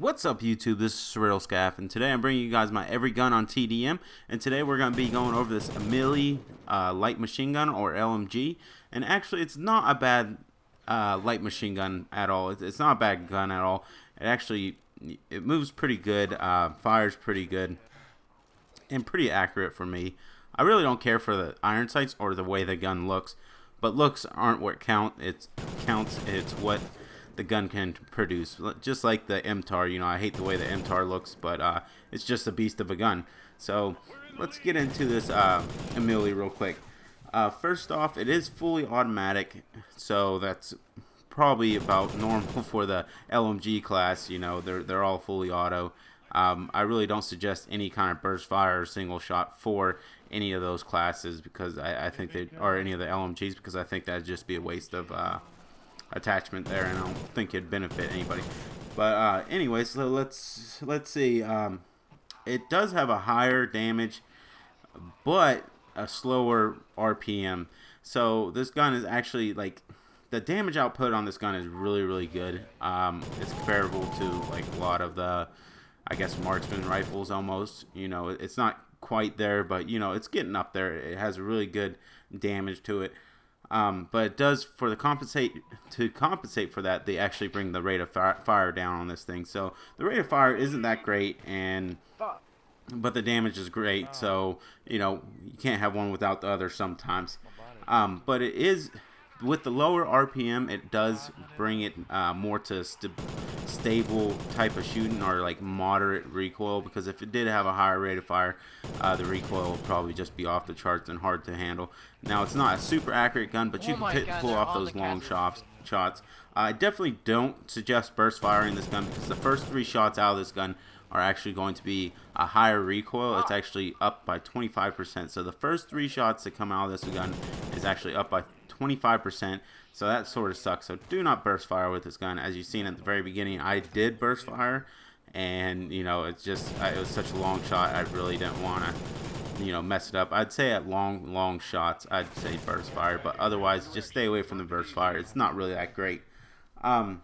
What's up YouTube, this is Surreal Scaff, and today I'm bringing you guys my every gun on TDM, and today we're going to be going over this Ameli light machine gun, or LMG, and actually it's not a bad light machine gun at all. It's not a bad gun at all. It moves pretty good, fires pretty good, and pretty accurate for me. I really don't care for the iron sights or the way the gun looks, but looks aren't what counts, it's what the gun can produce. Just like the MTAR, I hate the way the MTAR looks, but it's just a beast of a gun. So let's get into this Ameli real quick. First off, it is fully automatic, so that's probably about normal for the LMG class. They're all fully auto. I really don't suggest any kind of burst fire or single shot for any of those classes, because I think they, or any of the LMGs, because I think that'd just be a waste of attachment there, and I don't think it'd benefit anybody. But anyway, so let's see. It does have a higher damage, but a slower RPM. So this gun is actually, like, the damage output on this gun is really good. It's comparable to like a lot of the, I guess, marksman rifles almost. It's not quite there, but it's getting up there. It has a really good damage to it. But it does, to compensate for that, they actually bring the rate of fire down on this thing. So the rate of fire isn't that great, but the damage is great. So you can't have one without the other sometimes. But it is, with the lower RPM, it does bring it more to stable type of shooting, or like moderate recoil, because if it did have a higher rate of fire, the recoil will probably just be off the charts and hard to handle. Now, it's not a super accurate gun, but you can pull off those long shots. I definitely don't suggest burst firing this gun, because the first 3 shots out of this gun are actually going to be a higher recoil. It's actually up by 25%. So the first 3 shots that come out of this gun is actually up by 25%. So that sort of sucks. So do not burst fire with this gun. As you've seen at the very beginning, I did burst fire, and it was such a long shot, I really didn't want to mess it up. I'd say at long shots, I'd say burst fire, but otherwise just stay away from the burst fire. It's not really that great. And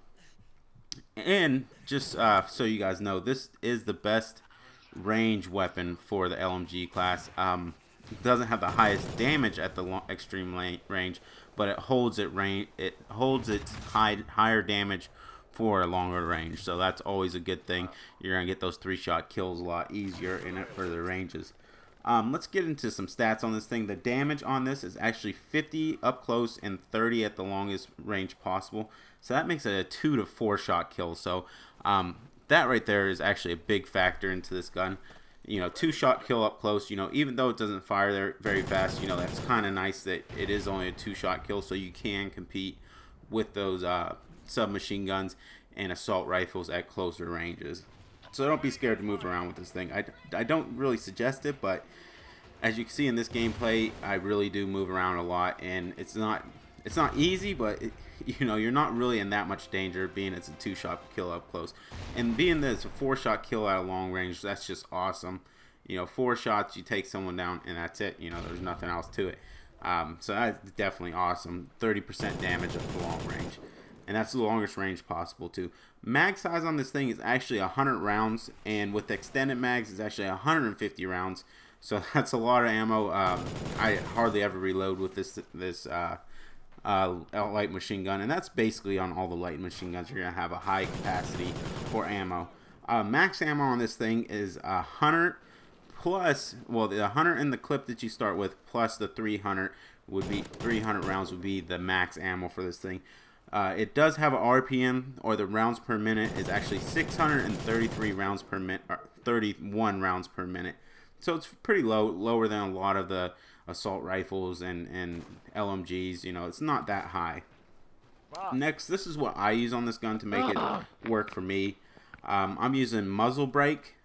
just so you guys know, this is the best range weapon for the LMG class. It doesn't have the highest damage at the extreme range, but it holds its higher damage for a longer range. So that's always a good thing. You're gonna get those 3-shot kills a lot easier in it for the ranges. Let's get into some stats on this thing. The damage on this is actually 50 up close and 30 at the longest range possible. So that makes it a 2 to 4 shot kill. So that right there is actually a big factor into this gun. 2-shot kill up close. Even though it doesn't fire there very fast, that's kind of nice that it is only a 2-shot kill, so you can compete with those submachine guns and assault rifles at closer ranges. So don't be scared to move around with this thing. I don't really suggest it, but as you can see in this gameplay, I really do move around a lot, and it's not easy, but you're not really in that much danger, being it's a 2-shot kill up close, and being that it's a 4-shot kill at a long range. That's just awesome. 4 shots, you take someone down, and that's it. There's nothing else to it. So that's definitely awesome. 30% damage at the long range, and that's the longest range possible too. Mag size on this thing is actually 100 rounds, and with extended mags, it's actually 150 rounds. So that's a lot of ammo. I hardly ever reload with this light machine gun, and that's basically on all the light machine guns. You're gonna have a high capacity for ammo. Max ammo on this thing is 100 plus, well, the 100 in the clip that you start with plus the 300 rounds would be the max ammo for this thing. It does have an RPM, or the rounds per minute, is actually 633 rounds per minute, or 31 rounds per minute. So it's pretty lower than a lot of the assault rifles and LMGs. It's not that high. Next, this is what I use on this gun to make it work for me. I'm using muzzle brake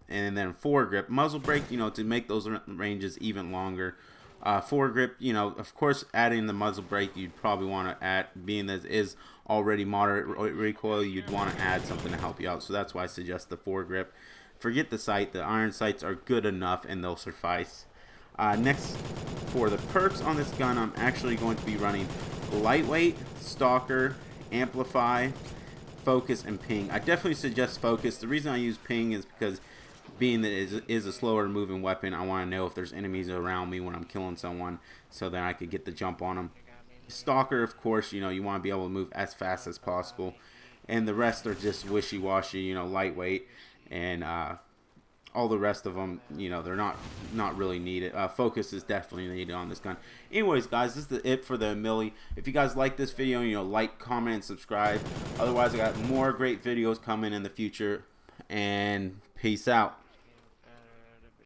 and then foregrip. Muzzle brake, to make those ranges even longer. Foregrip, of course, adding the muzzle brake, you'd probably want to add, being that it is already moderate recoil, you'd want to add something to help you out. So that's why I suggest the foregrip. Forget the sight. The iron sights are good enough, and they'll suffice. Next, for the perks on this gun, I'm actually going to be running lightweight, stalker, amplify, focus and ping. I definitely suggest focus. The reason I use ping is because being that it is a slower moving weapon, I want to know if there's enemies around me when I'm killing someone, so that I could get the jump on them. Stalker, of course, you know, you want to be able to move as fast as possible, and the rest are just wishy-washy, you know, lightweight, and all the rest of them, you know, they're not really needed. Focus is definitely needed on this gun. Anyways, guys, this is it for the Ameli. If you guys like this video, you know, like, comment, and subscribe. Otherwise, I got more great videos coming in the future, and peace out.